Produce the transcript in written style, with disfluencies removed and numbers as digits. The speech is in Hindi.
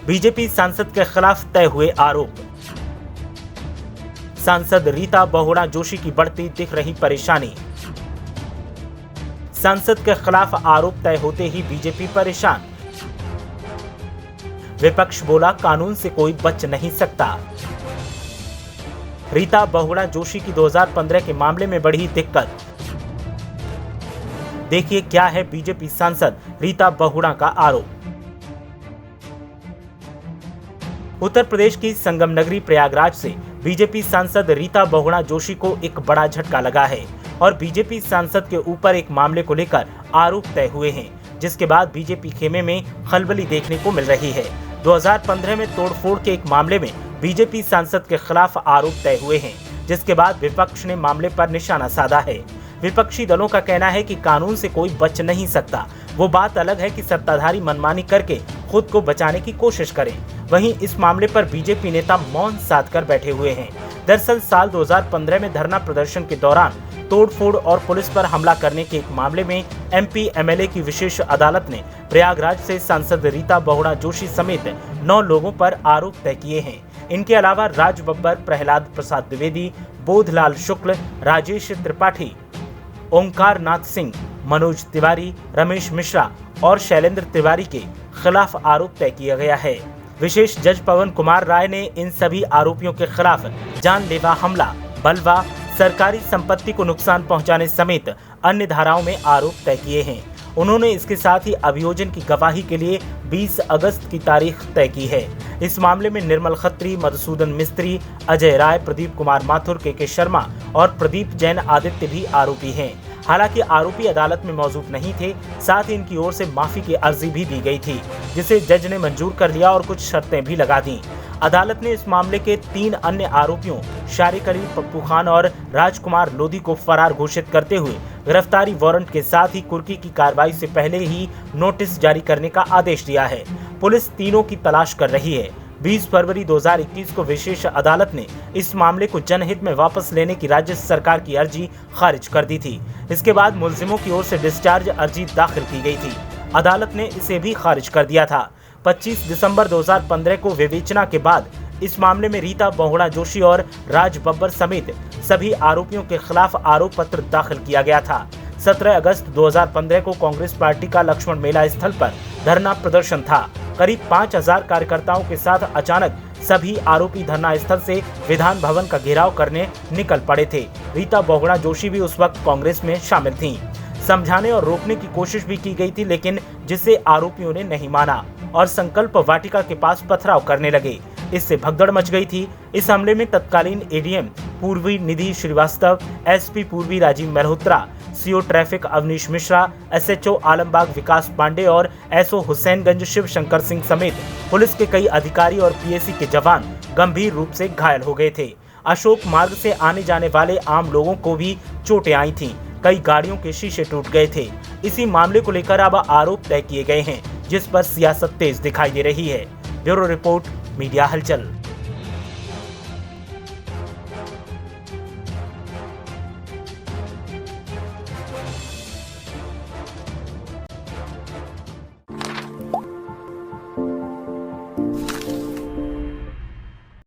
बीजेपी सांसद के खिलाफ तय हुए आरोप। सांसद रीता बहुगुणा जोशी की बढ़ती दिख रही परेशानी। सांसद के खिलाफ आरोप तय होते ही बीजेपी परेशान। विपक्ष बोला कानून से कोई बच नहीं सकता। रीता बहुगुणा जोशी की 2015 के मामले में बढ़ी दिक्कत। देखिए क्या है बीजेपी सांसद रीता बहुगुणा का आरोप। उत्तर प्रदेश की संगम नगरी प्रयागराज से बीजेपी सांसद रीता बहुगुणा जोशी को एक बड़ा झटका लगा है और बीजेपी सांसद के ऊपर एक मामले को लेकर आरोप तय हुए हैं, जिसके बाद बीजेपी खेमे में खलबली देखने को मिल रही है। 2015 में तोड़फोड़ के एक मामले में बीजेपी सांसद के खिलाफ आरोप तय हुए हैं, जिसके बाद विपक्ष ने मामले पर निशाना साधा है। विपक्षी दलों का कहना है कि कानून से कोई बच नहीं सकता। वो बात अलग है कि सत्ताधारी मनमानी करके खुद को बचाने की कोशिश करें। वहीं इस मामले पर बीजेपी नेता मौन साध कर बैठे हुए हैं। दरअसल साल 2015 में धरना प्रदर्शन के दौरान तोड़फोड़ और पुलिस पर हमला करने के एक मामले में एमपी एमएलए की विशेष अदालत ने प्रयागराज से सांसद रीता बहुगुणा जोशी समेत 9 लोगों पर आरोप तय किए हैं। इनके अलावा राज बब्बर, प्रहलाद प्रसाद द्विवेदी, बोधलाल शुक्ल, राजेश त्रिपाठी, ओंकार नाथ सिंह, मनोज तिवारी, रमेश मिश्रा और शैलेंद्र तिवारी के खिलाफ आरोप तय किया गया है। विशेष जज पवन कुमार राय ने इन सभी आरोपियों के खिलाफ जानलेवा हमला, बलवा, सरकारी संपत्ति को नुकसान पहुंचाने समेत अन्य धाराओं में आरोप तय किए हैं। उन्होंने इसके साथ ही अभियोजन की गवाही के लिए 20 अगस्त की तारीख तय की है। इस मामले में निर्मल खत्री, मधुसूदन मिस्त्री, अजय राय, प्रदीप कुमार माथुर, के शर्मा और प्रदीप जैन आदित्य भी आरोपी हैं। हालांकि आरोपी अदालत में मौजूद नहीं थे। साथ ही इनकी ओर से माफी की अर्जी भी दी गई थी, जिसे जज ने मंजूर कर लिया और कुछ शर्तें भी लगा दी। अदालत ने इस मामले के 3 अन्य आरोपियों शारिक अली, पप्पू खान और राजकुमार लोधी को फरार घोषित करते हुए गिरफ्तारी वारंट के साथ ही कुर्की की कार्रवाई से पहले ही नोटिस जारी करने का आदेश दिया है। पुलिस तीनों की तलाश कर रही है। 20 फरवरी 2021 को विशेष अदालत ने इस मामले को जनहित में वापस लेने की राज्य सरकार की अर्जी खारिज कर दी थी। इसके बाद मुलजिमों की ओर से डिस्चार्ज अर्जी दाखिल की गई थी। अदालत ने इसे भी खारिज कर दिया था। 25 दिसंबर 2015 को विवेचना के बाद इस मामले में रीता बहुगुणा जोशी और राज बब्बर समेत सभी आरोपियों के खिलाफ आरोप पत्र दाखिल किया गया था। 17 अगस्त 2015 को कांग्रेस पार्टी का लक्ष्मण मेला स्थल पर धरना प्रदर्शन था। करीब 5000 कार्यकर्ताओं के साथ अचानक सभी आरोपी धरना स्थल से विधान भवन का घेराव करने निकल पड़े थे। रीता बहुगुणा जोशी भी उस वक्त कांग्रेस में शामिल थीं। समझाने और रोकने की कोशिश भी की गई थी, लेकिन जिसे आरोपियों ने नहीं माना और संकल्प वाटिका के पास पथराव करने लगे। इससे भगदड़ मच गई थी। इस हमले में तत्कालीन एडीएम पूर्वी निधि श्रीवास्तव, एसपी पूर्वी Rajiv Malhotra, CO traffic Avnish Mishra, SHO Alambagh Vikas Pandey और एसओ हुसैनगंज शिव शंकर सिंह समेत पुलिस के कई अधिकारी और पीएसी के जवान गंभीर रूप से घायल हो गए थे। अशोक मार्ग से आने जाने वाले आम लोगों को भी चोटें आई थीं। कई गाड़ियों के शीशे टूट गए थे। इसी मामले को लेकर अब आरोप तय किए गए हैं, जिस पर सियासत तेज दिखाई दे रही है। ब्यूरो रिपोर्ट, मीडिया हलचल।